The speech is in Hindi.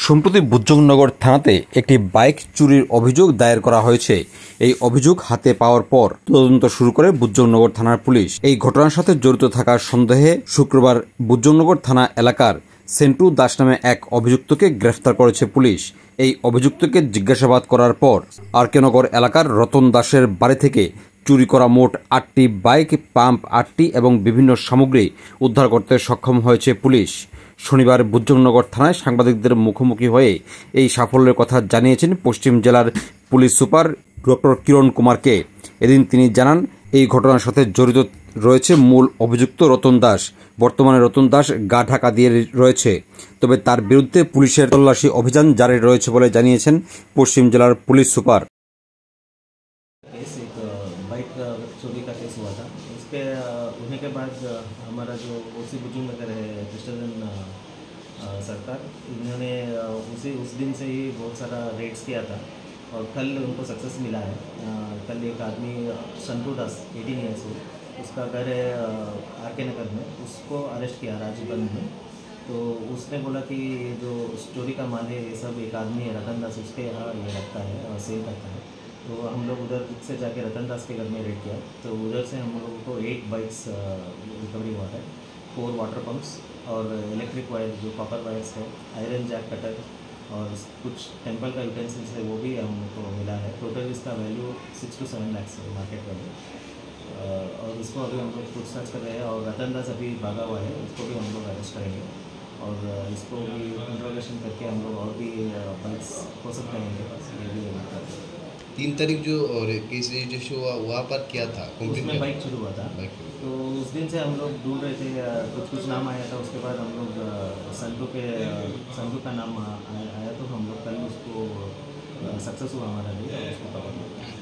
সম্প্রতি বুদ্রুকনগর থানাতে একটি বাইক চুরির অভিযোগ দায়ের করা হয়েছে। এই অভিযোগ হাতে পাওয়ার পর তদন্ত শুরু করে বুদ্রুকনগর থানার পুলিশ। এই ঘটনার সাথে জড়িত থাকার সন্দেহে শুক্রবার বুদ্রুকনগর থানা এলাকার সেন্টু দাস নামে এক অভিযুক্তকে গ্রেফতার করেছে পুলিশ। এই অভিযুক্তকে জিজ্ঞাসাবাদ করার পর আরকেনগর এলাকার রতন দাসের বাড়ি থেকে চুরি করা মোট 8টি বাইক, পাম্প 8টি এবং বিভিন্ন সামগ্রী উদ্ধার করতে সক্ষম হয়েছে পুলিশ। শনিবার বুদ্রুকনগর থানায় সাংবাদিকদের মুখোমুখি হয়ে এই সাফল্যের কথা জানিয়েছেন পশ্চিম জেলার পুলিশ সুপার ডক্টর কিরণ কুমারকে। এদিন তিনি জানান, এই ঘটনার সাথে জড়িত রয়েছে মূল অভিযুক্ত রতন দাস। বর্তমানে রতন দাস গা ঢাকা দিয়ে রয়েছে, তবে তার বিরুদ্ধে পুলিশের তল্লাশি অভিযান জারি রয়েছে বলে জানিয়েছেন পশ্চিম জেলার পুলিশ সুপার। बाइक चोरी का केस हुआ था। उस पर होने के बाद हमारा जो ओसी बुजुर्गनगर है कृष्णजन सरकार, इन्होंने उस दिन से ही बहुत सारा रेड्स किया था और कल उनको सक्सेस मिला है। कल एक आदमी संतू दास 18 ईयर्स हो, उसका घर है आरके नगर में, उसको अरेस्ट किया राजगंज में। तो उसने बोला कि जो चोरी का माल है ये सब एक आदमी है रतन दास, उसके यहाँ ये रखता है और सेल करता है। तो हम लोग उधर से जाके रतन दास के घर में रेड किया, तो उधर से हम लोगों को 8 बाइक्स रिकवरी हुआ है, 4 वाटर पंप्स और इलेक्ट्रिक वायर जो कॉपर वायर्स है, आयरन जैक कटर और कुछ टेम्पल का यूटेंसिल्स है वो भी हमको मिला है। टोटल इसका वैल्यू 6 to 7 लाख है मार्केट वैल्यू। और इसको अभी हम लोग पूछताछ कर रहे हैं और रतन दास अभी भागा हुआ है, उसको भी हम लोग अरेस्ट करेंगे और इसको भी इंट्रोगेशन करके हम लोग और भी बाइक्स हो सकते हैं इनके पास, ये भी 3 तारीख जो और केस रजिस्ट्रेशन हुआ वहाँ पर क्या था? उसमें बाइक शुरू हुआ था। तो उस दिन से हम लोग ढूंढ रहे थे, कुछ नाम आया था, उसके बाद हम लोग संतू का नाम आया तो हम लोग कल उसको सक्सेस हुआ हमारा लिए और उसको पकड़ लिया।